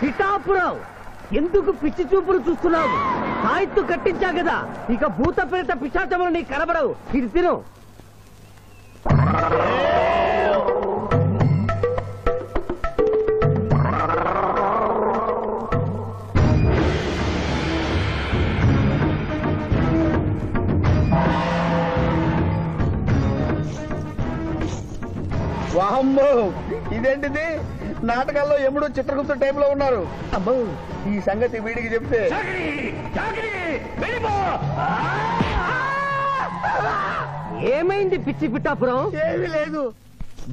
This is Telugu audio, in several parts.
పిఠాపురం ఎందుకు పిచ్చి చూపులు చూస్తున్నావు? సాయిత్తు కట్టించా కదా, ఇక భూత ప్రేత పిశాచములు నీకు కనబడవు. ఇది తిను. వామ్మో, ఇదేంటిది? నాటకాల్లో ఎముడు చిత్రగుప్త టైప్ లో ఉన్నారు. అమ్మో, ఈ సంగతి వీడికి చెప్తే ఏమైంది పిచ్చి పిఠాపురం? ఏమీ లేదు.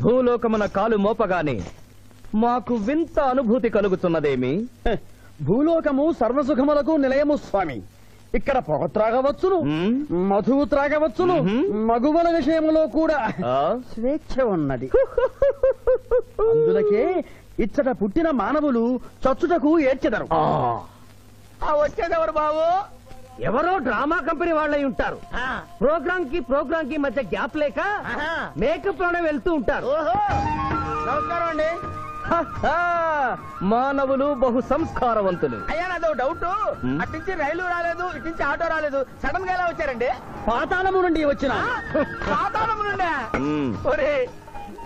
భూలోకమున కాలు మోపగానే మాకు వింత అనుభూతి కలుగుతున్నదేమి? భూలోకము సర్వసుఖములకు నిలయము స్వామి. ఇక్కడ పొగ త్రాగవచ్చును, మధువు త్రాగవచ్చును, మగువల విషయంలో కూడా స్వేచ్ఛ ఉన్నది. అందులకే ఇచ్చట పుట్టిన మానవులు చచ్చుటకు ఏడ్చెదరు. వచ్చేదెవరు బాబు? ఎవరో డ్రామా కంపెనీ వాళ్ళై ఉంటారు. ప్రోగ్రామ్ కి మధ్య గ్యాప్ లేక మేకప్ లోనే వెళ్తూ ఉంటారు. నమస్కారం అండి. మానవులు బహు సంస్కారవంతులు. అయ్యా, నాదో డౌట్. అట్నుంచి రైలు రాలేదు, ఇట్నుంచి ఆటో రాలేదు, సడన్ గా ఎలా వచ్చారండి? పాతాళము నుండి వచ్చిన. పాతాళము నుండి? ఒరే,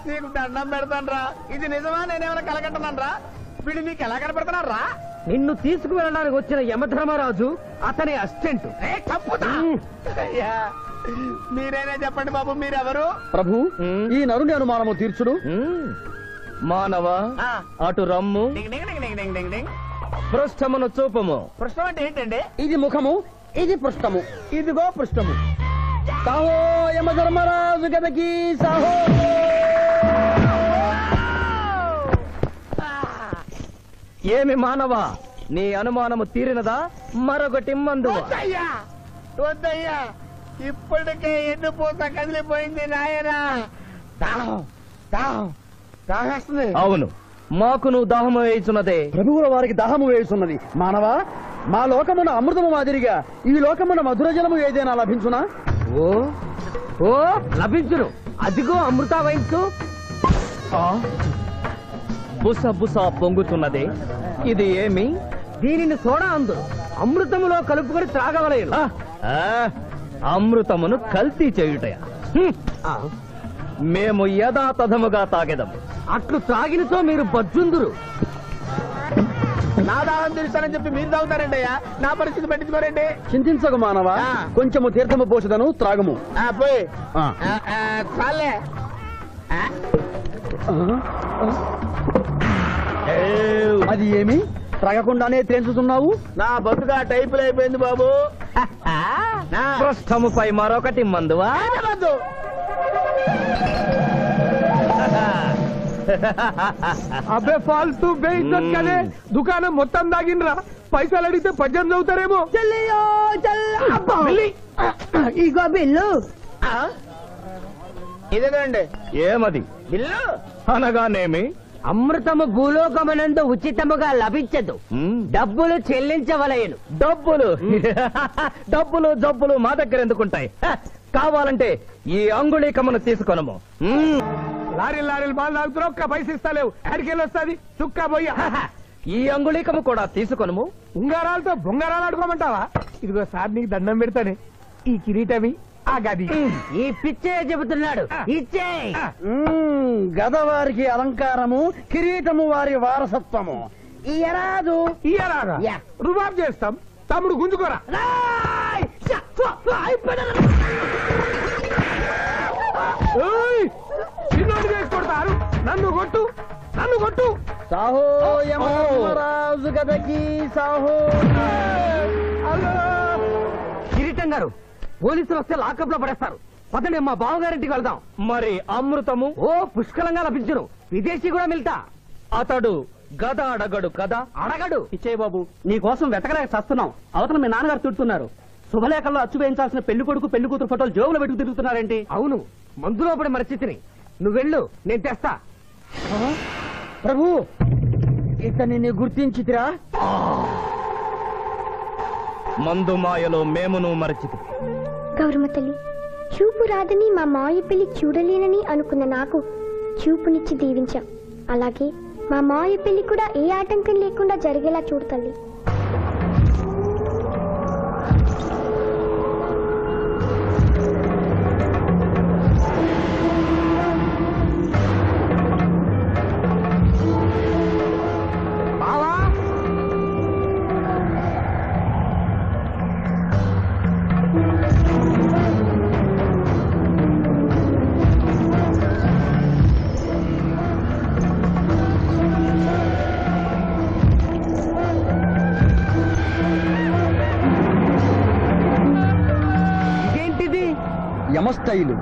నీకు దండం పెడతానరా. ఇది నిజమా? నేనేమైనా కలగట్టనరా? వీడు నీకు ఎలా కనపడుతున్నారా? నిన్ను తీసుకువెళ్ళడానికి వచ్చిన యమధర్మరాజు అతని అసిస్టెంట్. అయ్యా, మీరైనా చెప్పండి బాబు, మీరెవరు? ప్రభు, ఈ నరుని అనుమానము తీర్చుడు. మానవ, అటు రమ్ము. పృష్ఠమును చూపము. పృష్ఠం అంటే ఏంటండి? ఇది ముఖము, ఇది పృష్ఠము, ఇదిగో పృష్ఠము. సాహో యమధర్మరాజు గదకి సాహో. ఏమి మానవ, నీ అనుమానము తీరినదా? మరొకటి మందు. వద్దయ్యా, ఇప్పటికే ఎన్ను పూత కదిలిపోయింది నాయనా. దాహేస్తుంది. అవును, మాకును దాహము వేయుచున్నదే. ప్రభువుల వారికి దాహము వేయుచున్నది. మానవ, మా లోకమున అమృతము మాదిరిగా ఈ లోకమున మధుర జలము ఏదైనా లభించునా? ఓ ఓ లభించును. అదిగో అమృత వైన్స్. బుస బుస పొంగుతున్నదే, ఇది ఏమి? దీనిని సోడా అందు అమృతములో కలుపుకొని త్రాగవలేను. అమృతమును కల్తీ చేయుటయా? మేము యథాతథముగా తాగెదము. అట్లు త్రాగినతో మీరు బజ్జుందురు. నా దాహం తీరుస్తానని చెప్పి మీరు తాగుతారండి అయ్యా. నా పరిస్థితి పట్టించుకోరండి. చింతించకు మానవ, కొంచెము తీర్థము పోషదను, త్రాగము. పోయి చాలే. అది ఏమి? త్రాగకుండానే తేల్చుతున్నావు? నా బతుగా టైపులు అయిపోయింది బాబు. పృష్ఠముపై మరొకటి మందువా? అబ్బే ఫాల్తూ బేయిజ్జత్ కదే. దుకాణం మొత్తం దాగినరా. పైసలు అడిగితే పద్యం చదువుతారేమో. ఇగో బిల్లు. ఇదేనండి ఏమది? బిల్లు అనగానేమి? అమృతము భూలోకమునందు ఉచితముగా లభించదు, డబ్బులు చెల్లించవలయను. డబ్బులు డబ్బులు జబ్బులు మా దగ్గర ఎందుకుంటాయి? కావాలంటే ఈ అంగుళీకమును తీసుకొనము. లారీలు బాగా తాగుతున్నావు, ఒక్క పైస ఇస్తలేవు. అడికెళ్ళి వస్తుంది చుక్క పోయి. ఈ అంగుళీకము కూడా తీసుకొనము. ఉంగారాలతో బొంగారాలు ఆడుకోమంటావా? ఇదిగో సార్, నీకు దండం పెడతానే. ఈ కిరీటమి, ఆ గది. ఈ పిచ్చే చెబుతున్నాడు. ఇచ్చే. గదవారికి అలంకారము, కిరీటము వారి వారసత్వము. ఇయరాదు. ఇయరాగా రుబాబ్ చేస్తాం. తమ్ముడు గుంజుకోరా. చిన్నోడు చేసి కొడతారు. నన్ను కొట్టు, నన్ను కొట్టు. సాహో యమధర్మరాజు గదకి సాహో. కిరీటం గారు, పోలీసులు వస్తే లాకప్ లో పడేస్తారు. పదండి, మా బావగారింటికి వెళ్దాం. మరి అమృతము? ఓ పుష్కలంగా లభించును. విదేశీ కూడా మిల్తా. అతడు గద అడగడు కదా? అడగడు. ఇచ్చే బాబు, నీ కోసం వెతకలేక చస్తున్నాం. అవతల మీ నాన్నగారు తిడుతున్నారు. శుభలేఖల్లో అచ్చు వేయించాల్సిన పెళ్లి కొడుకు పెళ్లి కూతురు ఫోటోలు జోగులు పెట్టుకు తిరుగుతున్నారేంటి? అవును, మందులో పడి మరచితిని. నువ్వెళ్ళు, నేను తెస్తా. ప్రభు, ఇతన్ని గుర్తించితిరా? మందు మాయలో మేమును మరచితి. గౌరమ్మ తల్లి, చూపు రాదని మా మాయ పెళ్లి చూడలేనని అనుకున్న నాకు చూపునిచ్చి దీవించాం. అలాగే మా మావయ్య పెళ్లి కూడా ఏ ఆటంకం లేకుండా జరిగేలా చూడు తల్లి. యమస్థైలు.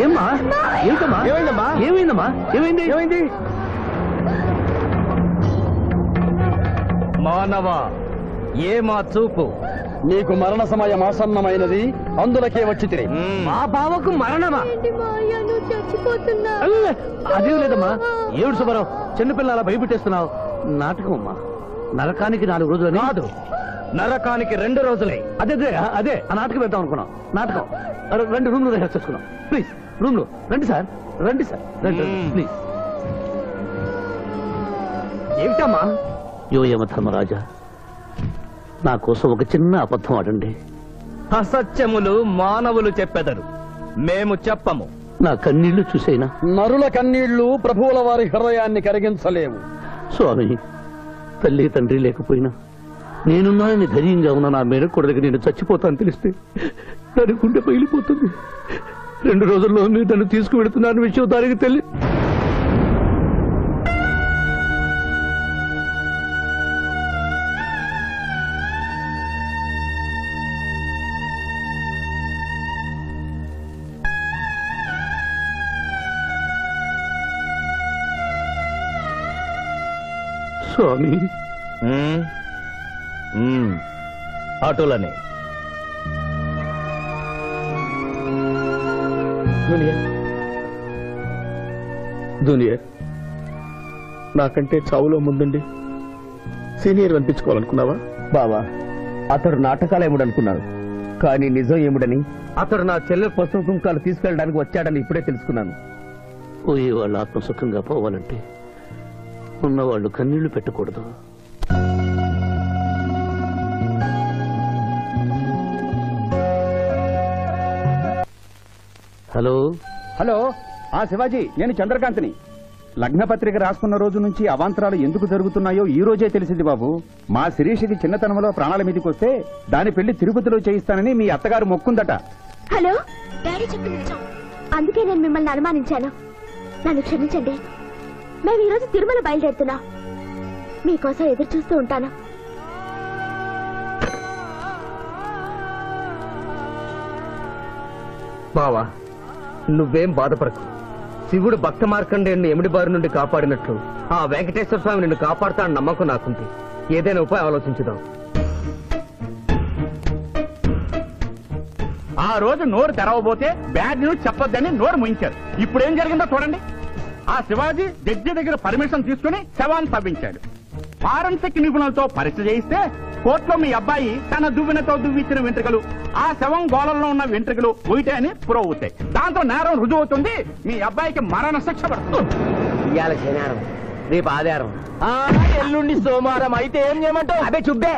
ఏమ్మా ఏంటమ్మా ఏమైందమ్మా? ఏమైందమ్మా ఏమైంది ఏమైంది? మానవ ఏమా చూపు? నీకు మరణ సమయం ఆసన్నమైనది, అందులకే వచ్చి తిరిగి. మా బావకు మరణమా? చచ్చిపోతున్నా. అదేం లేదమ్మా. ఏడు సుబ్బారావు చిన్నపిల్లల భయపెట్టేస్తున్నావు. నాటకం అమ్మా. నరకానికి 4 రోజులు కాదు, నరకానికి 2 రోజులే. అదే అదే ఆ నాటకం పెడతాం అనుకున్నాం. నాటకం 2 రూమ్లు రిహార్స్ చేసుకున్నాం. ప్లీజ్ రూమ్ లో రండి సార్, రండి సార్, రండి ప్లీజ్. ఏమిటమ్మా? యో యమధర్మరాజా, నా కోసం ఒక చిన్న అబద్ధం ఆడండి. అసత్యములు మానవులు చెప్పెదరు, మేము చెప్పము. నా కన్నీళ్లు చూసేనా? నరుల కన్నీళ్లు ప్రభువుల వారి హృదయాన్ని కరిగించలేవు. స్వామి, తల్లి తండ్రి లేకపోయినా నేనున్నానని ధైర్యంగా ఉన్న నా మేనకోడలికి నేను చచ్చిపోతాను తెలిస్తే దాని గుండె పగిలిపోతుంది. 2 రోజుల్లో మీరు నన్ను తీసుకువెడుతున్నాను విషయం దానికి తెలియ. స్వామి, అటులనే జూనియర్, నాకంటే చావులో ముందుండి సీనియర్ అనిపించుకోవాలనుకున్నావా? బావా, అతడు నాటకాలు ఏముడనుకున్నాడు, కానీ నిజం ఏముడని అతడు నా చెల్లె పసుపు కుంకాలు తీసుకెళ్ళడానికి వచ్చాడని ఇప్పుడే తెలుసుకున్నాను. పోయే వాళ్ళు ఆత్మసుఖంగా పోవాలంటే ఉన్నవాళ్ళు కన్నీళ్లు పెట్టకూడదు. Hello hello. శివాజీ, నేను చంద్రకాంత్ని. లగ్న పత్రిక రాసుకున్న రోజు నుంచి అవాంతరాలు ఎందుకు జరుగుతున్నాయో ఈ రోజే తెలిసింది బాబు. మా శిరీషకి చిన్నతనంలో ప్రాణాల మీదకి వస్తే దాని పెళ్లి తిరుపతిలో చేయిస్తానని మీ అత్తగారు మొక్కుందట. హలో, డాడీ చెప్పింది నిజం. అందుకే నేను మిమ్మల్ని అనుమానించాను. నన్ను క్షమించండి. మేము ఈరోజు తిరుమల బయలుదేరుతున్నాం. మీకోసం ఎదురు చూస్తూ ఉంటాను. బావా, నువ్వేం బాధపడకు. శివుడు భక్త మార్కండేయుని ఎమిడి బారి నుండి కాపాడినట్లు ఆ వెంకటేశ్వర స్వామి నిన్ను కాపాడుతాడని నమ్మకం నాకుంది. ఏదైనా ఉపాయం ఆలోచించుదాం. ఆ రోజు నోరు తెరవబోతే బ్యాడ్ న్యూస్ చెప్పొద్దని నోరు ముయించారు. ఇప్పుడు ఏం జరిగిందో చూడండి. ఆ శివాజీ జడ్జి దగ్గర పర్మిషన్ తీసుకుని శవాన్ని తవ్వించాడు. ఫారెన్సిక్ నిపుణులతో పరీక్ష చేయిస్తే కోర్టులో మీ అబ్బాయి తన దువ్వెనతో దువ్విచ్చిన వెంట్రుకలు, ఆ శవం గోళంలో ఉన్న వెంట్రుకలు ఒకటే అని ప్రూవ్ అవుతాయి. దాంతో నేరం రుజువు అవుతుంది. మీ అబ్బాయికి మరణ శిక్ష పడుతుంది. ఇవాళ శనివారం, రేపు ఆదివారం, ఎల్లుండి సోమవారం. అయితే ఏం చేయమంటావు? అదే చుబ్బే.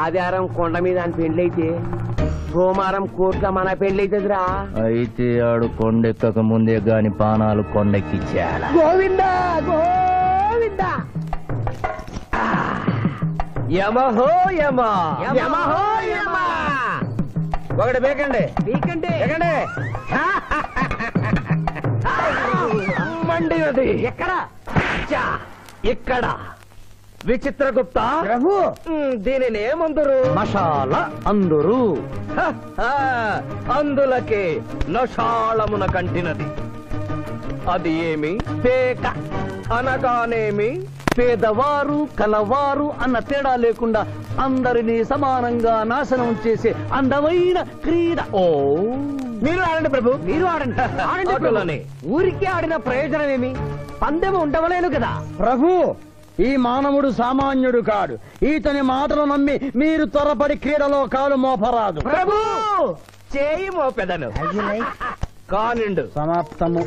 ఆదివారం కొండ మీద అని పెళ్ళైతే సోమవారం కోట్ల మన పెళ్ళైతుందిరా. అయితే ఆడు కొండెక్కక ముందే గాని పానాలు కొండెక్కిచ్చేయాల. గోవిందా గోవిందా. యమహో యమ, యమహో యమ. ఒకటి బేకండి, నీకంటే బేకండి. మండినది ఎక్కడ? ఇక్కడ. విచిత్రగుప్త ప్రభు, దీనిని ఏమందరు? మసాల అందరు అందులకే నషాళమున కంటినది. అది ఏమి? పేక. అనగానేమి? పేదవారు కలవారు అన్న తేడా లేకుండా అందరినీ సమానంగా నాశనం చేసే అందమైన క్రీడ. ఓ, మీరు ఆడండి ప్రభు, మీరు ఆడండి. ఆడండి ప్రభు. అటులనే. ఊరికి ఆడిన ప్రయోజనం ఏమి? పందెం ఉండవలేను కదా ప్రభు, ఈ మానవుడు సామాన్యుడు కాడు. ఈతని మాటలు నమ్మి మీరు త్వరపడి క్రీడలో కాలు మోపరాదు. ప్రభు చేయి మోపెదను కానిండు. సమాప్తము.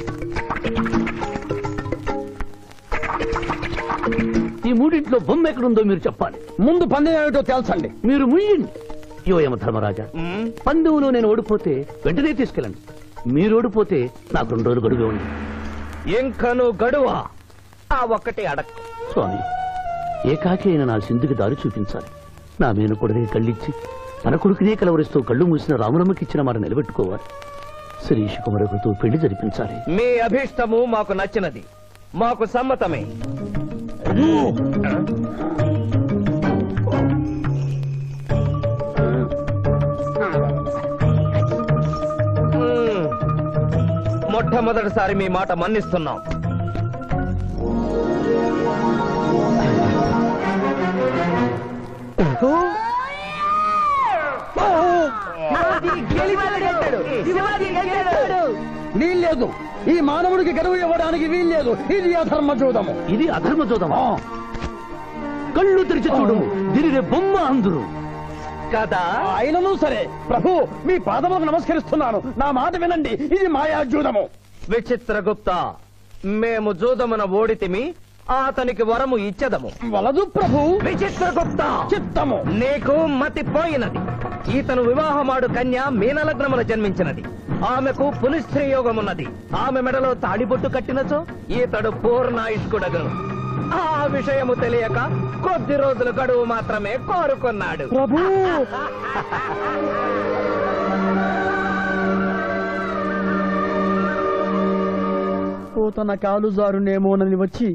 ఈ మూడింట్లో బొమ్మ ఎక్కడుందో మీరు చెప్పాలి. ముందు పందెం ఏమిటో తెలుసండి. మీరు ముయ్యండి. యోయమ ధర్మరాజా, పందెంలో నేను ఓడిపోతే వెంటనే తీసుకెళ్ళండి. మీరు ఓడిపోతే నాకు 2 రోజులు గడువే ఉంది. ఇంకను గడువా? ఆ ఒక్కటి అడక్కు స్వామి, ఏకాకి అయిన నా సింధుకి దారి చూపించాలి. నా మేనకొడనే కళ్ళిచ్చి తన కొడుకునే కలవరిస్తూ కళ్ళు మూసిన రామరమ్మకిచ్చిన మాట నిలబెట్టుకోవాలి. శిరీష్ కుమారుడితో పెళ్లి జరిపించాలి. మీ అభీష్టము మాకు నచ్చినది, మాకు సమ్మతమే. మొట్టమొదటిసారి మీ మాట మన్నిస్తున్నాం. వీల్లేదు. ఈ మానవుడికి గడువు ఇవ్వడానికి వీల్లేదు. ఇది అధర్మ జూదము. ఇది అధర్మ జోదమా? కళ్ళు తెరిచి చూడము, దీనినే బొమ్మ అందురు కదా. అయినను సరే ప్రభు, మీ పాదములకు నమస్కరిస్తున్నాను. నా మాట వినండి. ఇది మాయా జూదము. విచిత్రగుప్త, మేము జూదమున ఓడితిమి, అతనికి వరము ఇచ్చదము. వలదు ప్రభు. విచిత్రగుప్త, చిత్తము. నీకు మతి పోయినది. ఈతను వివాహమాడు కన్య మీనలగ్నమున జన్మించినది. ఆమెకు పునిస్త్రీ యోగమున్నది. ఆమె మెడలో తాడిబొట్టు కట్టినచో ఈతడు పూర్ణాయుష్కుడగను. ఆ విషయము తెలియక కొద్ది రోజుల గడువు మాత్రమే కోరుకున్నాడు. ప్రభు, తన కాలు జారునేమోనని వచ్చి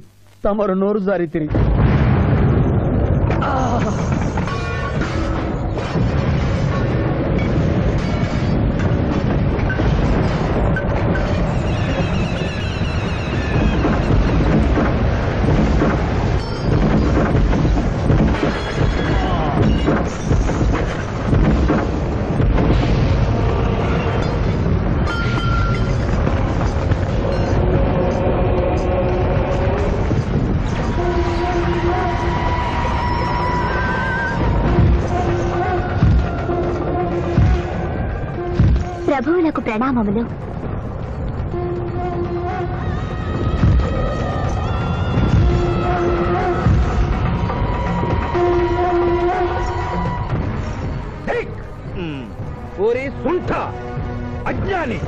తమరు నోరు జారి తిరిగి ప్రభువులకు ప్రణామములు. ఓరి సుంఠ, అజ్ఞాని,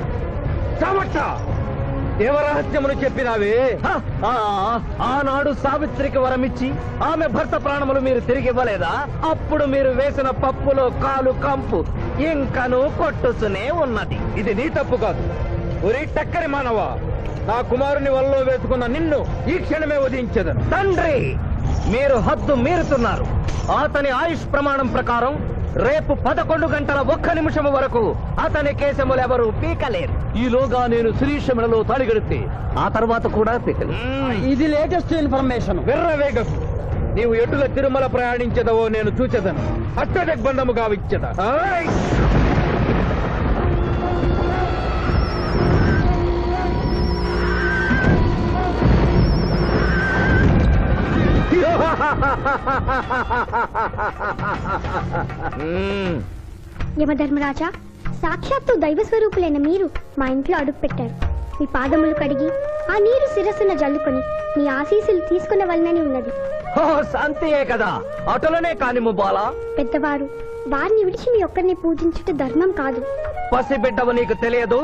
చవట, దేవరహస్యములు చెప్పినావే. ఆనాడు సావిత్రికి వరమిచ్చి ఆమె భర్త ప్రాణములు మీరు తిరిగి ఇవ్వలేదా? అప్పుడు మీరు వేసిన పప్పులో కాలు కంపు ఇంకను కొట్టుసునే ఉన్నది. ఇది నీ తప్పు కాదు. ఒరి టక్కరి మానవ, నా కుమారుని వల్ల వేసుకున్న నిన్ను ఈ క్షణమే వధించదను. తండ్రి, మీరు హద్దు మీరుతున్నారు. అతని ఆయుష్ ప్రమాణం ప్రకారం రేపు 11 గంటల 1 నిమిషము వరకు అతని కేశములెవరూ పీకలేరు. ఈలోగా నేను శిరీష మెడలో తాళి గడితే ఆ తర్వాత కూడా పీకలే. ఇది లేటెస్ట్ ఇన్ఫర్మేషన్. విర్రవేగకు. నీవు ఎటుల తిరుమల ప్రయాణించదవో నేను చూచెదను. అట్టదిగ్బంధము గావిచ్చద. యమధర్మరాజా, సాక్షాత్తు దైవ స్వరూపులైన మీరు మా ఇంట్లో అడుగు పెట్టారు. మీ పాదములు కడిగి ఆ నీరు శిరస్సున జల్లుకొని మీ ఆశీస్సులు తీసుకునవలనని ఉన్నది. శాంతియే కదా, అటులనే కానిము బాలా. పెద్దవారు, వారిని విడిచి మీ ఒక్కరిని పూజించుట ధర్మం కాదు. పసిబిడ్డవు నీకు తెలియదు.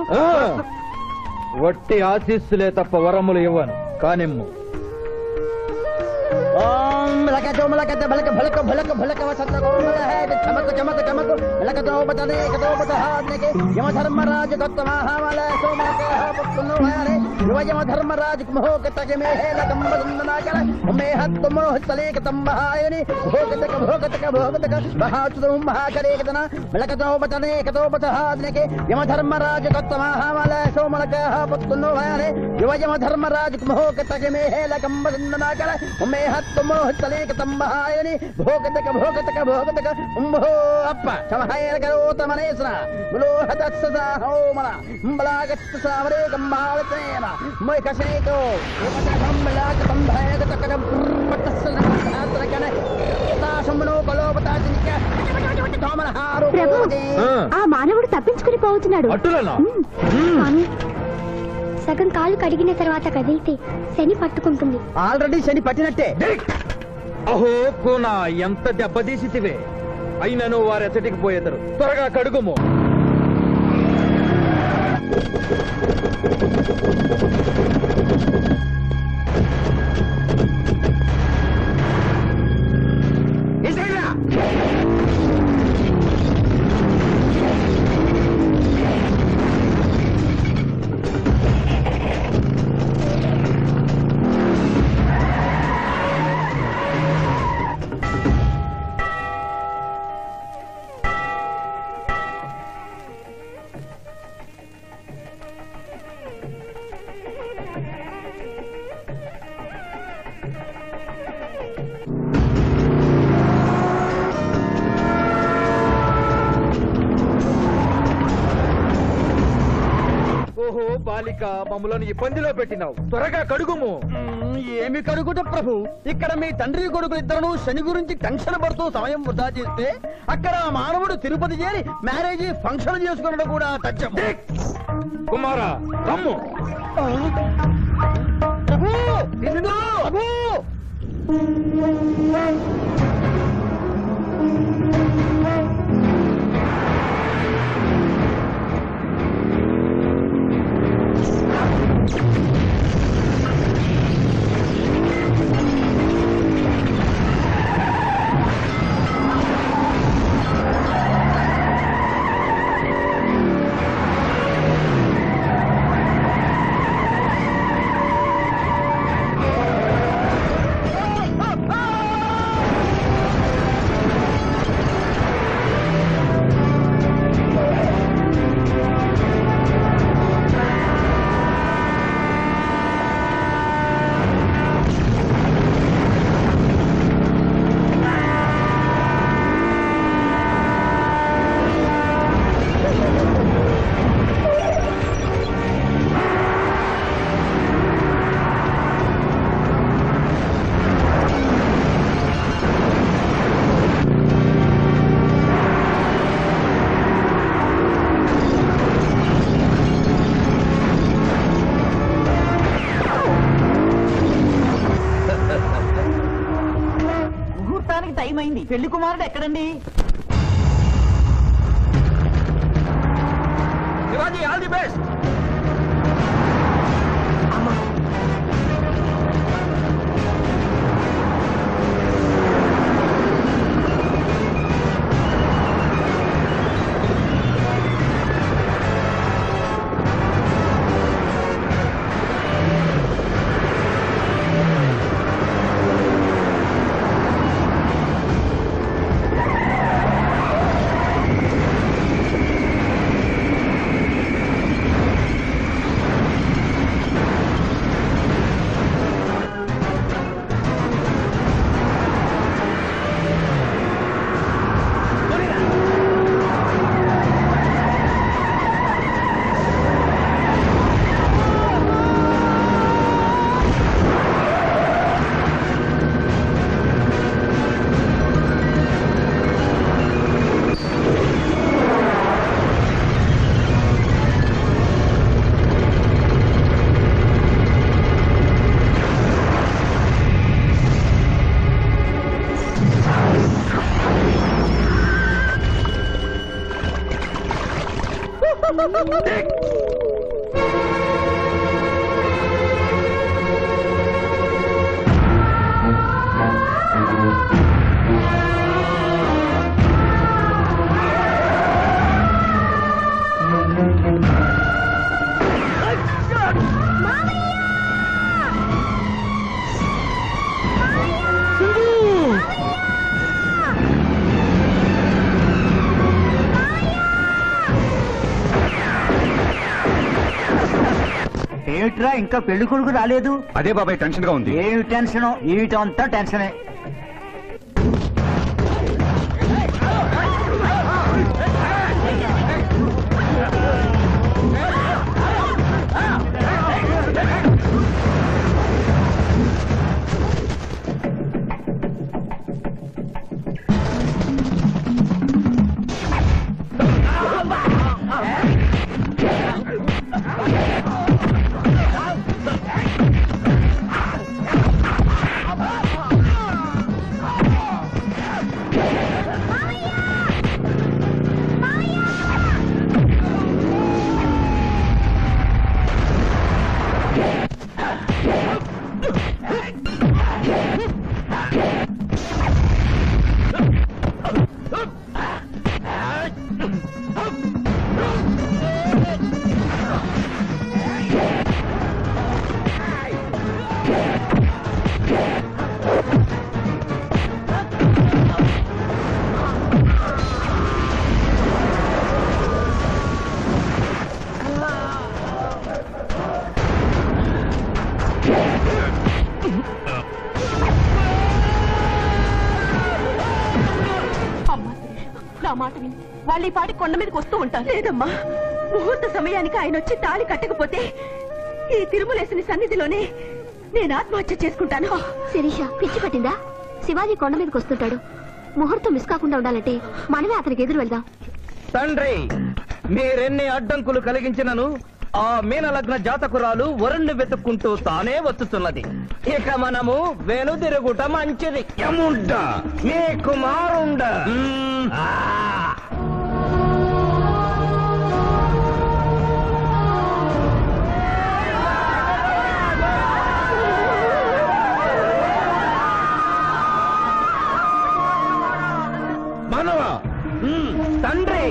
వట్టి ఆశీస్సులే తప్ప వరములు ఇవ్వను. కానిమ్ము. యమధర్మరాజు కొత్త మహామల యమధర్మరాజు యమధర్మరాజు కొత్త మహామల సోమలక పుత్తును యువయమధర్మరాజు మోహకతగమేహేలకంబనాకల ఉమేహత్తుమోహతలేక తంబహాయని భోగతక భోగతక భోగతక ఉంభో అప్ప సమహాయన కరోతమనేసన బులోహతస్స హోమల అంబలాగత్త సావరే కంబాలతేన మై కసేతో ఉపతకంబలాక తంభయక తకరం పట్టస్సన ప్రభు ఆ మానవుడు తప్పించుకుని పోతున్నాడు. అట్టులనా? స్వామి, సగం కాలు కడిగిన తర్వాత కదిలితే శని పట్టుకుంటుంది. ఆల్రెడీ శని పట్టినట్టే. అహో కోనా, ఎంత దెబ్బతీసితివే. అయినను వారెచ్చటికి పోయేదరు. త్వరగా కడుగుము. ఓహో బాలిక, మమ్మలను ఇబ్బందిలో పెట్టినావు. త్వరగా కడుగుము. ఏమి కడుగుట ప్రభు, ఇక్కడ మీ తండ్రి కొడుకులు ఇద్దరు శని గురించి టెన్షన్ పడుతూ సమయం వృధా చేస్తే అక్కడ ఆ మానవుడు తిరుపతి చేరి మ్యారేజ్ ఫంక్షన్ చేసుకున్నాడు కూడా తథ్యం. కుమారా రమ్ము. ప్రభు, నిన్ను ప్రభు. టైం అయింది. పెళ్లి కుమారుడు ఎక్కడండి? Shivaji, all the best. ఏమిట్రా ఇంకా పెళ్లి కొడుకు రాలేదు? అదే బాబాయ్ టెన్షన్ గా ఉంది. ఏమి టెన్షన్? ఏమిటంతా టెన్షనే. నా మాట విని వాళ్ళు ఈ పాటి కొండ మీదకి వస్తూ ఉంటారు. లేదమ్మా, ముహూర్త సమయానికి ఆయన వచ్చి తాళి కట్టకపోతే ఈ తిరుమలేసిన సన్నిధిలోనే నేను ఆత్మహత్య చేసుకుంటాను. శిరీష, పిచ్చి పట్టిందా? శివాజీ కొండ మీదకి వస్తుంటాడు. ముహూర్తం మిస్ కాకుండా ఉండాలంటే మనమే అతనికి ఎదురు వెళ్దాం. తండ్రి, మీరెన్ని అడ్డంకులు కలిగించినను ఆ మీనలగ్న జాతకురాలు వరుణ్ణి వెతుక్కుంటూ తానే వస్తున్నది. ఇక మనము వెనుదిరుగుట మంచిది. యముండ మీ కుమారుండ. మనవా? తండ్రి,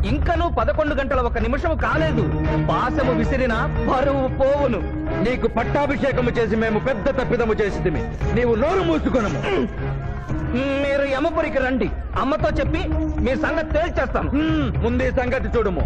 ఇంకనూ 11 గంటల 1 నిమిషము కాలేదు. పాశము విసిరిన బరువు పోవును. నీకు పట్టాభిషేకము చేసి మేము పెద్ద తప్పిదము చేసిదిమి. నీవు నోరు మూసుకొనము. మీరు యమపురికి రండి. అమ్మతో చెప్పి మీ సంగతి తేల్చేస్తాం. ముందే సంగతి చూడము.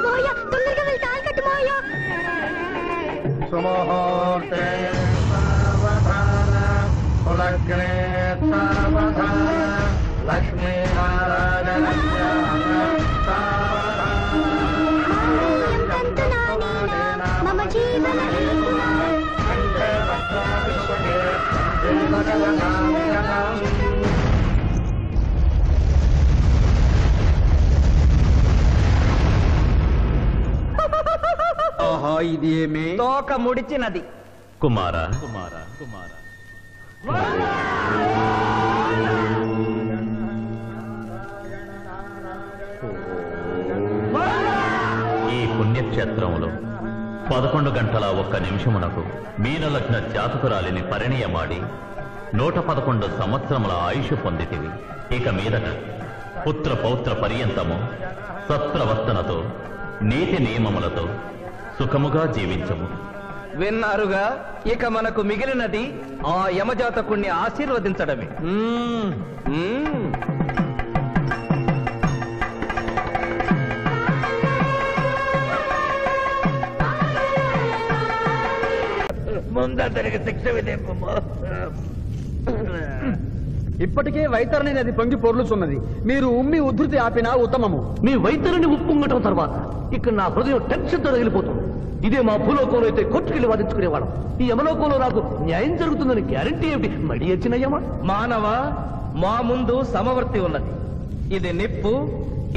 మోయ, తొందరగా వెళ్ళి తాళి కట్టు మోయ. సుముహూర్తే సావధాన కులగ్నే సావధాన లక్ష్మీనారాయణ మమ జీవన ఇది ఏమి? తోక ముడిచినది. కుమార, ఈ పుణ్యక్షేత్రంలో 11 గంటల 1 నిమిషమునకు మీనలగ్న జాతకురాలిని పరిణయమాడి 111 సంవత్సరముల ఆయుష్ పొందితివి. ఇక మీదట పుత్ర పౌత్ర పర్యంతము సత్ప్రవర్తనతో నీతి నియమములతో సుఖముగా జీవించము. విన్నారుగా, ఇక మనకు మిగిలినది ఆ యమజాతకుణ్ణి ఆశీర్వదించడమే. ముందరికి శిక్ష విధింపము. ఇప్పటికే వైతరణి నది పొంగి పొర్లుచున్నది. మీరు ఉమ్మి ఉధృతి ఆపినా ఉత్తమము. మీ వైద్యుని ఉప్పొంగటం తర్వాత ఇక్కడ నా హృదయం టెన్షన్తో తగిలిపోతుంది. ఇదే మా భూలోకంలో అయితే కోర్టుకెళ్ళి వాదించుకునేవాళ్ళం. ఈ యమలోకంలో నాకు న్యాయం జరుగుతుందని గ్యారంటీ ఏమిటి? మడి వచ్చినయ్యమా? మానవ, మా ముందు సమవర్తి ఉన్నది. ఇది నిప్పు,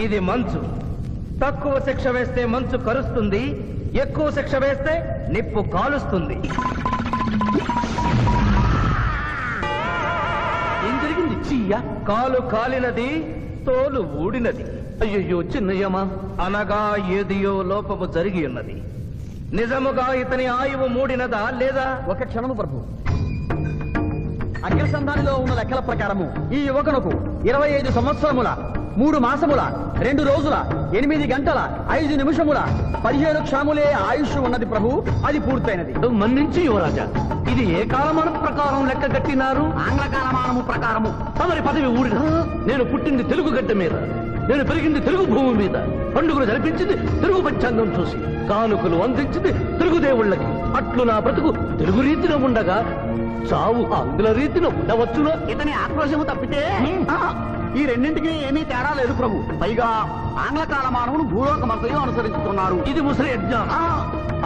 ఇది మంచు. తక్కువ శిక్ష వేస్తే మంచు కరుస్తుంది, ఎక్కువ శిక్ష వేస్తే నిప్పు కాలుస్తుంది. ఏం జరిగింది? చీయ కాలు కాలినది, తోలు ఊడినది. అయ్యయ్యో చిన్నయ్యమా, అనగా ఏదియో లోపము జరిగి ఉన్నది. నిజముగా ఇతని ఆయువు మూడినదా లేదా? ఒక క్షణము ప్రభు. అగ్రసంధానిలో ఉన్న లెక్కల ప్రకారము ఈ యువకునకు 25 సంవత్సరముల 3 మాసముల 2 రోజుల 8 గంటల 5 నిమిషముల 15 క్షాములే ఆయుష్ ఉన్నది ప్రభు. అది పూర్తయినది. మన్నించి యువరాజా, ఇది ఏ కాలమానం ప్రకారం లెక్క కట్టినారు? ఆంగ్ల కాలమానము ప్రకారము. తమరి పదవి ఊడిన నేను పుట్టింది తెలుగు గడ్డ మీద, నేను పెరిగింది తెలుగు భూమి మీద, పండుగలు జరిపించింది తెలుగు పంచాంగం చూసి, కానుకలు అందించింది తెలుగు దేవుళ్ళకి. అట్లు నా బ్రతుకు తెలుగు రీతిలో ఉండగా చావు ఆంగ్ల రీతిలో ఉండవచ్చునా? ఇతని ఆక్రోశము తప్పితే ఈ రెండింటికి ఏమీ తేడా లేదు ప్రభు. పైగా ఆంగ్ల కాలమానమును భూలోకమంతయు అనుసరిస్తున్నారు. ఇది ముసలి అజ్ఞానం.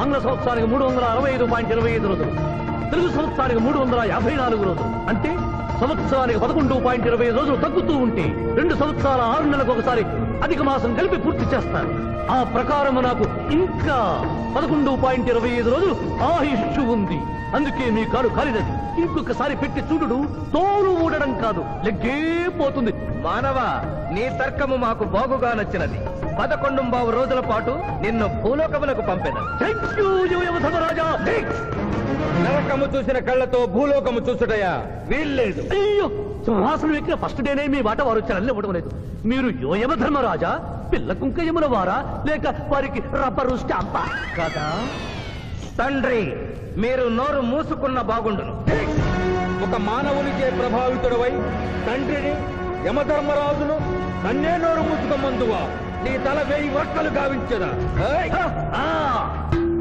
ఆంగ్ల సంవత్సరానికి 365.25 రోజులు, తెలుగు సంవత్సరానికి 354 రోజులు. అంటే సంవత్సరానికి 11.25 రోజులు తగ్గుతూ ఉంటే 2 సంవత్సరాల 6 నెలలకు ఒకసారి అధిక మాసం కలిపి పూర్తి చేస్తారు. ఆ ప్రకారం నాకు ఇంకా 11.25 రోజులు ఆయుష్షు ఉంది. అందుకే మీ కాలు కాలినది. ఇంకొకసారి పెట్టి చూడు, తోలు ఊడడం కాదు, లెగ్గే పోతుంది. మానవ, నీ తర్కము మాకు బాగుగా నచ్చినది. 11 రోజుల పాటు నిన్ను భూలోకములకు పంపెదను. Thank you యువధర్మరాజా. నరకము చూసిన కళ్ళతో భూలోకము చూసుటయా వీల్లేదు. అయ్యో, సింహాసనం ఎక్కిన ఫస్ట్ డేనే మీ మాట వారు చలన్ని ఇవ్వడం లేదు. మీరు యోయమ ధర్మరాజా, పిల్ల కుంకయముల వారా, లేక వారికి రబ్బరు స్టాంపా? కదా, తండ్రి, మీరు నోరు మూసుకున్న బాగుండును. ఒక మానవునిచే ప్రభావితుడవై తండ్రిని, యమధర్మరాజును నన్నే నోరు మూసుకోమందువా? నీ తల 1000 వక్కలు గావించదా?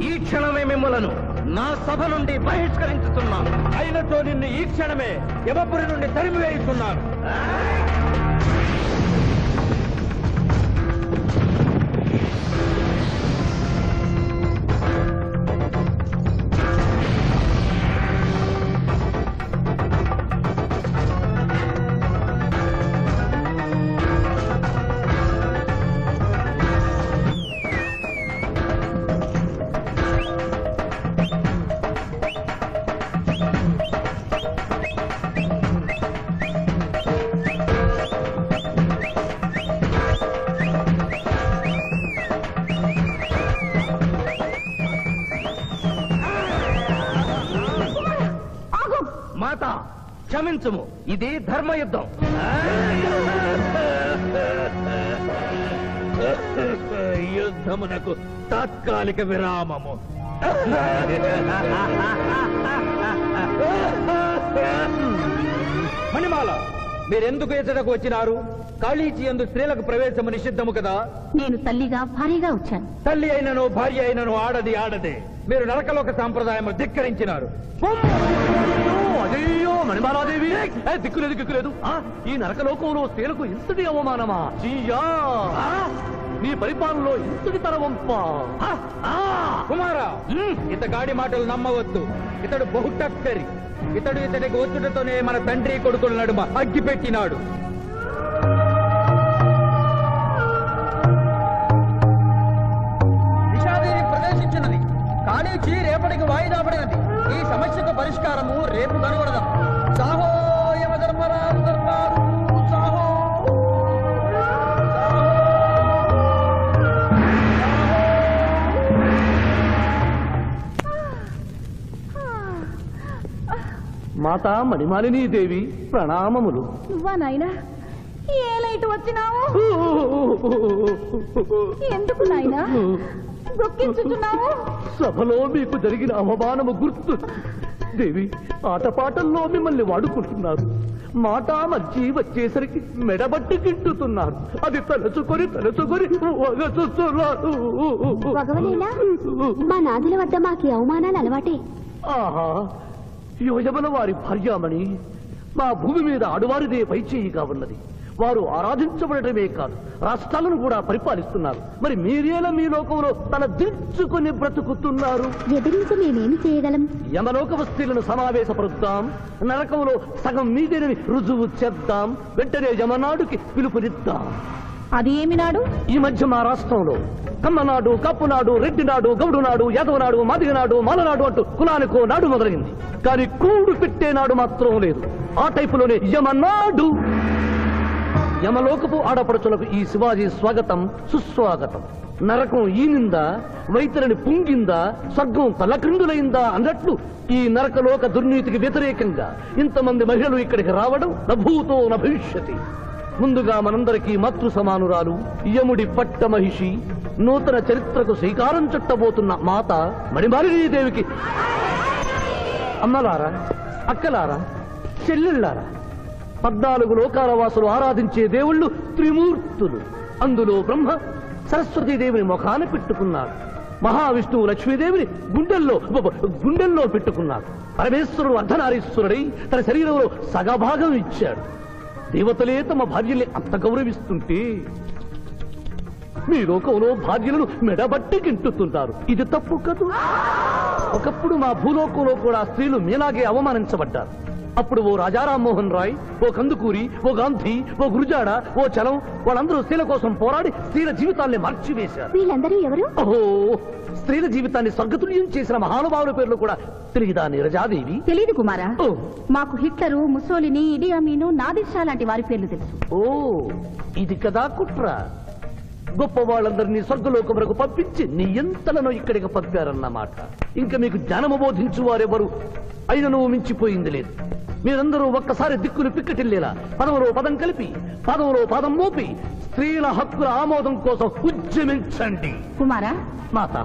ఈ క్షణమే మిమ్మలను నా సభ నుండి బహిష్కరించుతున్నాను. అయినతో నిన్ను ఈ క్షణమే యమపురి నుండి తరిమివేయుతున్నాను. మాత, క్షమించుము, ఇది ధర్మయుద్ధం. యుద్ధమునకు తాత్కాలిక విరామము. మణిమాల, మీరెందుకు ఎచ్చటకు వచ్చినారు? కాళీచి యందు స్త్రీలకు ప్రవేశము నిషిద్ధము కదా? నేను తల్లిగా భార్యగా వచ్చాను. తల్లి అయినను భార్య అయినను ఆడది ఆడదే. మీరు నరకలోక సాంప్రదాయము ధిక్కరించినారు. అయ్యో మణిమాలాదేవి, దిక్కులేదు దిక్కులేదు. ఈ నరకలోకంలో స్త్రీలకు ఇంతటి అవమానమా? చీయా, నీ పరిపాలనలో ఇంతటి తరవంపా? కుమారా, ఇతగాడి మాటలు నమ్మవద్దు. ఇతడు బహుటక్కరి. ఇతడికి వచ్చుటతోనే మన తండ్రి కొడుకుల నడుమ అగ్గి పెట్టినాడు. విషాదేవి ప్రవేశించినది. కాళీచి రేపటికి వాయిదా పడినది. ఈ సమస్యకు పరిష్కారము రేపు కనుగొడదాం. సాహో యమధర్మరాజు దర్బారు, సాహో. మాతా మణిమాలినీ దేవి ప్రణామములు. నువ్వా నాయనా? ఏ లైట్ వచ్చినావు? ఎందుకు నాయనా దొక్కించుతున్నావు? సభలో మీకు జరిగిన అవమానము గుర్తు. దేవి, ఆటపాటల్లో మిమ్మల్ని వాడుకుంటున్నారు. మాట మర్చి వచ్చేసరికి మెడబట్టి గిట్టుతున్నారు. అది తలుచుకొని వగచుస్తున్నారు. భగవనేలా మా నాదుల వద్ద మాకి అవమానాలు అలవాటే. ఆహా, యువజముల వారి భార్యామణి మా భూమి మీద ఆడువారిదే పైచేయిగా ఉన్నది. వారు ఆరాధించబడటమే కాదు, రాష్ట్రాలను కూడా పరిపాలిస్తున్నారు. మరి మీరేలా మీ లోకంలో తల దించుకుని బ్రతుకుతున్నారు? ఎదిరించి మేమేమి చేయగలం? యమలోక వస్తువులను సమావేశపరుద్దాం. నరకంలో సగం మీదేనని రుజువు చేద్దాం. వెంటనే యమనాడుకి పిలుపునిద్దాం. అది ఏమి నాడు? ఈ మధ్య మా రాష్ట్రంలో కమ్మనాడు, కప్పునాడు, రెడ్డినాడు, గౌడునాడు, యాదవనాడు, మాదిగనాడు, మాలనాడు అంటూ కులానికో నాడు మొదలైంది. కానీ కూడు పెట్టే నాడు మాత్రం లేదు. ఆ టైపులోనే యమనాడు. యమలోకపు ఆడపడుచులకు ఈ శివాజీ స్వాగతం సుస్వాగతం. నరకం ఈనిందా, వైతరిని పుంగిందా, స్వర్గం తలక్రిందులైందా అన్నట్లు ఈ నరకలోక దుర్నీతికి వ్యతిరేకంగా ఇంతమంది మహిళలు ఇక్కడికి రావడం నభూతో నభవిష్యతి. ముందుగా మనందరికీ మాతృ సమానురాలు, యముడి పట్ట మహిషి, నూతన చరిత్రకు శ్రీకారం చుట్టబోతున్న మాత మణిమాలినీ దేవికి అమ్మలారా, అక్కలారా, చెల్లెళ్ళారా, 14 లోకాల వాసులు ఆరాధించే దేవుళ్ళు త్రిమూర్తులు. అందులో బ్రహ్మ సరస్వతీదేవిని ముఖాన పెట్టుకున్నాడు. మహావిష్ణువు లక్ష్మీదేవిని గుండెల్లో పెట్టుకున్నాడు. పరమేశ్వరుడు అర్ధనారీశ్వరుడై తన శరీరంలో సగభాగం ఇచ్చాడు. దేవతలే తమ భార్యల్ని అంత గౌరవిస్తుంటే మీ లోకంలో భార్యలను మెడబట్టి గింటుతుంటారు. ఇది తప్పు కదూ. ఒకప్పుడు మా భూలోకంలో కూడా స్త్రీలు మీలాగే అవమానించబడ్డారు. అప్పుడు ఓ రాజా రామ్మోహన్ రాయ్, ఓ కందుకూరి, ఓ గాంధీ, ఓ గురుజాడ, ఓ చలం వాళ్ళందరూ స్త్రీల కోసం పోరాడి స్త్రీల జీవితాల్ని మార్చివేశారు. వీళ్ళందరూ ఎవరు? ఓహో, స్త్రీల జీవితాన్ని స్వర్గతుల్యం చేసిన మహానుభావుల పేర్లు కూడా తెలియదా నీరజాదేవి? తెలీదు కుమారా. ఓ, మాకు హిట్లరు, ముసోలిని, ఇడి అమీను, నాదిర్షా లాంటి వారి పేర్లు తెలుసు. ఓ, ఇది కదా కుట్ర. గొప్ప వాళ్ళందరినీ స్వర్గలోకములకు పంపించి నీ ఎంతలను ఇక్కడికి పంపారన్నమాట. ఇంకా మీకు జ్ఞానము బోధించు వారెవరు అయినను మించిపోయింది లేదు. మీరందరూ ఒక్కసారి దిక్కులు పిక్కటిల్లేలా పదములో పదం కలిపి, పదములో పదం మోపి స్త్రీల హక్కుల ఆమోదం కోసం ఉద్యమించండి. కుమారా, మాత,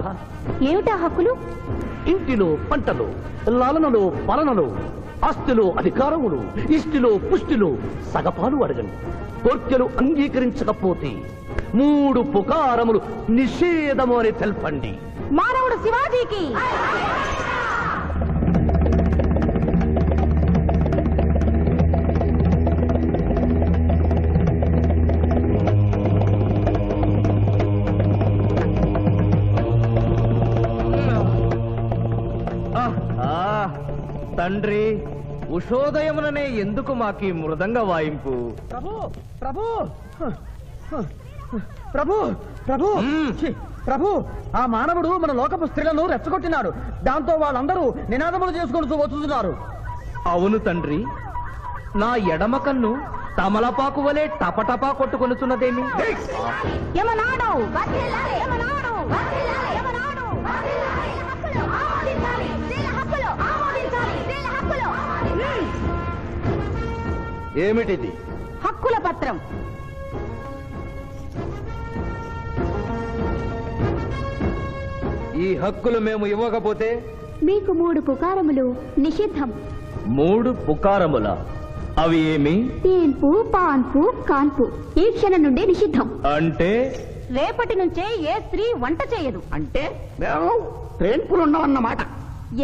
ఏమిటా హక్కులు? ఇంటిలో పంటలు, లాలనలో పాలనలో, ఆస్తిలో అధికారములు, ఇష్టిలో పుష్టిలో సగపాలు అడగండి. కోర్కెలు అంగీకరించకపోతే 3 పుకారములు నిషేధము అని తెల్పండి. మానవుడు శివాజీకి తండ్రి, ఉషోదయముననే ఎందుకు మాకీ మృదంగ వాయింపు? ప్రభు ప్రభు ప్రభు ప్రభు ఛీ, ప్రభు ఆ మానవుడు మన లోకపు స్త్రీలను రెచ్చగొట్టినాడు. దాంతో వాళ్ళందరూ నినాదములు చేసుకుంటూ వచ్చుతున్నారు. అవును తండ్రి, నా ఎడమ కన్ను తమలపాకు వలె టపటపా కొట్టుకొనుచున్నదేమి? యమనాడు వర్ధిల్లాలి, యమనాడు వర్ధిల్లాలి, యమనాడు వర్ధిల్లాలి. హక్కులు ఆమోదించాలి, స్త్రీల హక్కులు ఆమోదించాలి, స్త్రీల హక్కులు. ఏమిటిది? హక్కుల పత్రం. ఈ హక్కులు మేము ఇవ్వకపోతే మీకు 3 పుకారములు నిషిద్ధం. 3 పుకారముల? అవి ఏమి? తేన్పు, పాన్పు, కాన్పు ఈ క్షణం నుండి నిషిద్ధం. అంటే రేపటి నుంచే ఏ స్త్రీ వంట చేయదు. అంటే మేము ట్రైన్పులు ఉండవన్నమాట.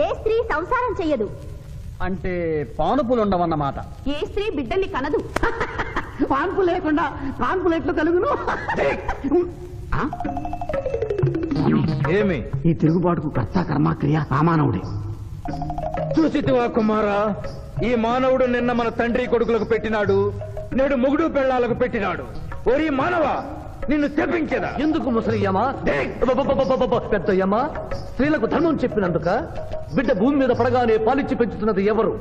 ఏ స్త్రీ సంసారం చెయ్యదు. అంటే పానుపులు ఉండవన్నమాట. ఏ స్త్రీ బిడ్డల్ని కనదు. పాన్పు లేకుండా పాన్పులు ఎట్లు కలుగును? ఆ? ఏమి? ఈ తిరుగుబాటుకు కర్త కర్మక్రియ ఆ మానవుడే. చూసితివా కుమారా, ఈ మానవుడు నిన్న మన తండ్రి కొడుకులకు పెట్టినాడు, నేడు మొగుడు పెళ్ళాలకు పెట్టినాడు. ఓరి మానవ, నిన్ను చెప్పించదా? ఎందుకు ముసలియమా? పెద్దయ్యమ్మా, స్త్రీలకు ధర్మం చెప్పినందుక? బిడ్డ భూమి మీద పడగానే పాలిచ్చి పెంచుతున్నది ఎవరు?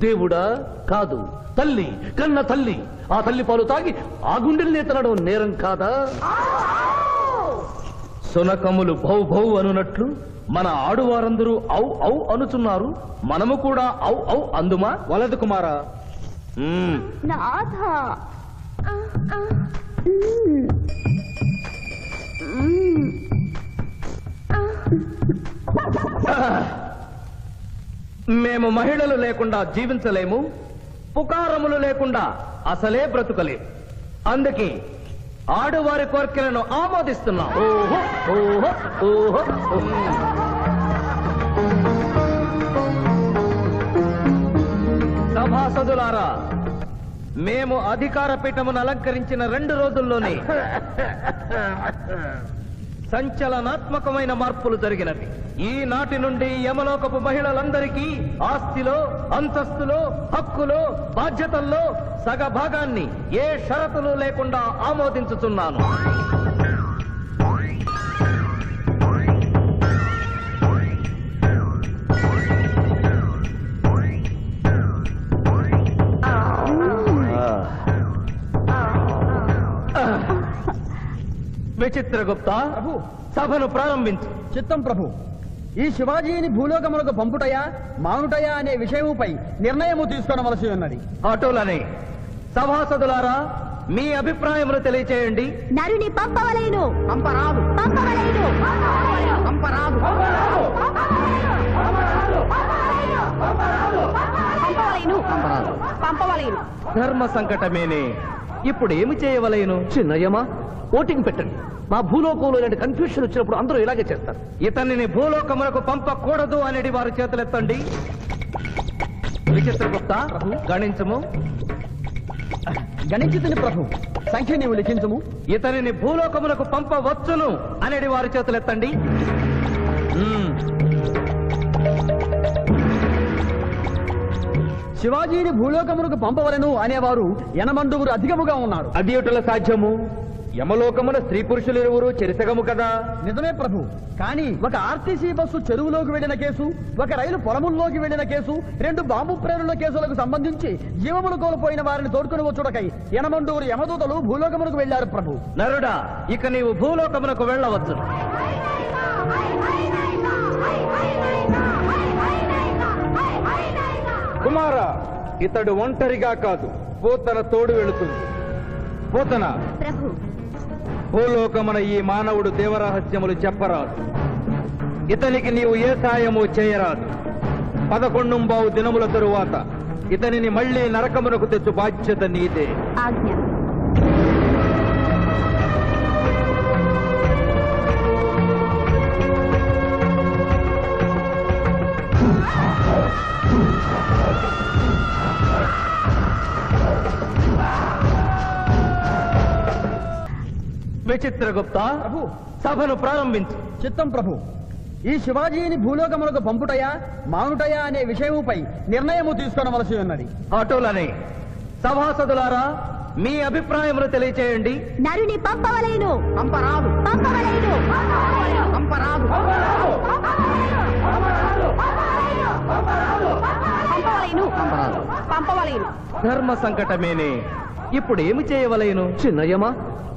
దేవుడా? కాదు, తల్లి, కన్న తల్లి. ఆ తల్లి పాలు తాగి ఆ గుండెల్ని తినడం నేరం కాదా? సునకములు భౌ భౌ అనునట్లు మన ఆడువారందరూ ఔ ఔ అనుచున్నారు. మనము కూడా ఔ ఔ అందుమా? వలదు కుమారా. నాథ. మేము మహిళలు లేకుండా జీవించలేము, పుకారములు లేకుండా అసలే బ్రతుకలేము. అందుకే ఆడువారి కోరికలను ఆమోదిస్తున్నాం. ఓహో ఓహో ఓహో. సభాసదులారా, మేము అధికార పీఠమును అలంకరించిన 2 రోజుల్లోనే సంచలనాత్మకమైన మార్పులు జరిగినవి. ఈనాటి నుండి యమలోకపు మహిళలందరికీ ఆస్తిలో, అంతస్తులో, హక్కులో, బాధ్యతల్లో సగభాగాన్ని ఏ షరతులు లేకుండా ఆమోదించుతున్నాను. విచిత్రగుప్త, సభను ప్రారంభించు. చిత్తం ప్రభు. ఈ శివాజీని భూలోకములకు పంపుటయా మానుటయా అనే విషయముపై నిర్ణయము తీసుకోవలసి ఉన్నది. అటులనే సభాసదులారా, మీ అభిప్రాయములు తెలియచేయండి. నరుని పంపవలేను. పంపరాదు. పంపవలేను. పంపరాదు. పంపవలేను. పంపవలేను. ధర్మ సంకటమేనే. ఇప్పుడు ఏమి చేయవలేను? చిన్నయ్యమా, ఓటింగ్ పెట్టండి. మా భూలోకంలో ఇలాంటి కన్ఫ్యూషన్ వచ్చినప్పుడు అందరూ ఇలాగే చేస్తారు. ఇతనిని భూలోకములకు పంపకూడదు అనేది వారి చేతులెత్తండి. విచిత్రగుప్త, గణించము. గణించుతుని ప్రభు. సంఖ్య నీవు లిఖించము. ఇతనిని భూలోకములకు పంపవచ్చును అనేది వారి చేతులెత్తండి. శివాజీని భూలోకములకు పంపవలను అనేవారు 80 అధికముగా ఉన్నారు. అది ఎటుల సాధ్యము? యమలోకమున స్త్రీ పురుషులు ఇరువురు చెరిసగము కదా. నిజమే ప్రభు. కానీ ఒక ఆర్టీసీ బస్సు చెరువులోకి వెళ్లిన కేసు, ఒక రైలు పొలముల్లోకి వెళ్లిన కేసు, 2 బాంబు ప్రేరుల కేసులకు సంబంధించి జీవములు కోల్పోయిన వారిని తోడుకుని వచ్చుటకై 80 యమదూతలు భూలోకమునకు వెళ్లారు ప్రభు. నరుడా, ఇక నీవు భూలోకమునకు వెళ్ళవచ్చు. కుమారా, ఇతడు ఒంటరిగా కాదు, పోతన తోడు వెళుతుంది. పోతన, ప్రభు. భూలోకమున ఈ మానవుడు దేవరహస్యములు చెప్పరాదు. ఇతనికి నీవు ఏ సాయము చేయరాదు. 11 దినముల తరువాత ఇతనిని మళ్లీ నరకమునకు తెచ్చు బాధ్యత నీదే. ఆజ్ఞ. విచిత్రగుప్త, సభను ప్రారంభించు. చిత్తం ప్రభు. ఈ శివాజీని భూలోకములకు పంపుటయా మానుటయా అనే విషయముపై నిర్ణయము తీసుకొనవలసి ఉన్నది. అటులనే సభాసదులారా, మీ అభిప్రాయములు తెలియచేయండి. నరుని పంపవలేను. పంపరాదు. పంపవలేను. పంపరాదు. పంపవలేను. పంపవలేను. ధర్మ సంకటమేనే. ఇప్పుడు ఏమి చేయవలేను? చిన్నయ్యమా,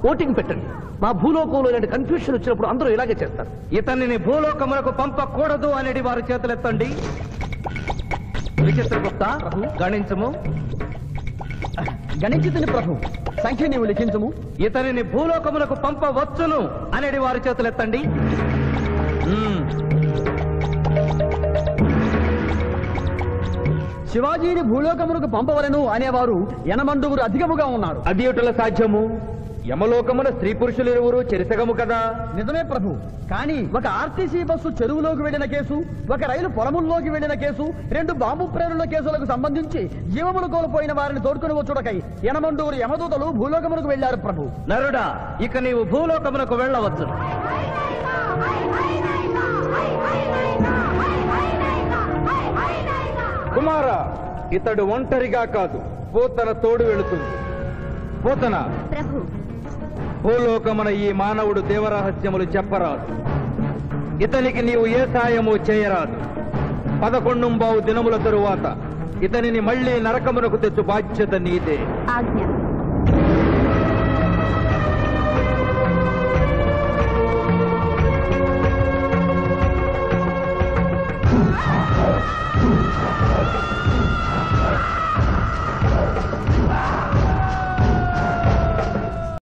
ఓటింగ్ పెట్టండి. మా భూలోకంలో ఇలాంటి కన్ఫ్యూషన్ వచ్చినప్పుడు అందరూ ఇలాగే చేస్తారు. ఇతనిని భూలోకమునకు పంపకూడదు అనేది వారి చేతులెత్తండి. విచిత్రగుప్త, గణించము. గణించుతుని ప్రభు. సంఖ్య నీవు లిఖించము. ఇతనిని భూలోకమునకు పంపవచ్చును అనేది వారి చేతులెత్తండి. శివాజీని భూలోకమునకు పంపవలను అనేవారు 80 అధికముగా ఉన్నారు. అది ఎటుల సాధ్యము? యమలోకమున స్త్రీ పురుషులు ఇరువురు చెరిసగము కదా. నిజమే ప్రభు. కానీ ఒక ఆర్టీసీ బస్సు చెరువులోకి వెళ్లిన కేసు, ఒక రైలు పొలముల్లోకి వెళ్లిన కేసు, 2 బాంబు ప్రేరుల కేసులకు సంబంధించి జీవములు కోల్పోయిన వారిని తోడుకుని వచ్చుటకై 80 యమదూతలు భూలోకమునకు వెళ్లారు ప్రభు. నరుడా, ఇక నీవు భూలోకమునకు వెళ్ళవచ్చు. కుమార, ఇతడు ఒంటరిగా కాదు, పోతన తోడు వెళుతుంది. పోతన, ప్రభు. భూలోకమున ఈ మానవుడు దేవరహస్యములు చెప్పరాదు. ఇతనికి నీవు ఏ సాయము చేయరాదు. 11 దినముల తరువాత ఇతనిని మళ్లీ నరకమునకు తెచ్చు బాధ్యత నీదే. ఆజ్ఞ.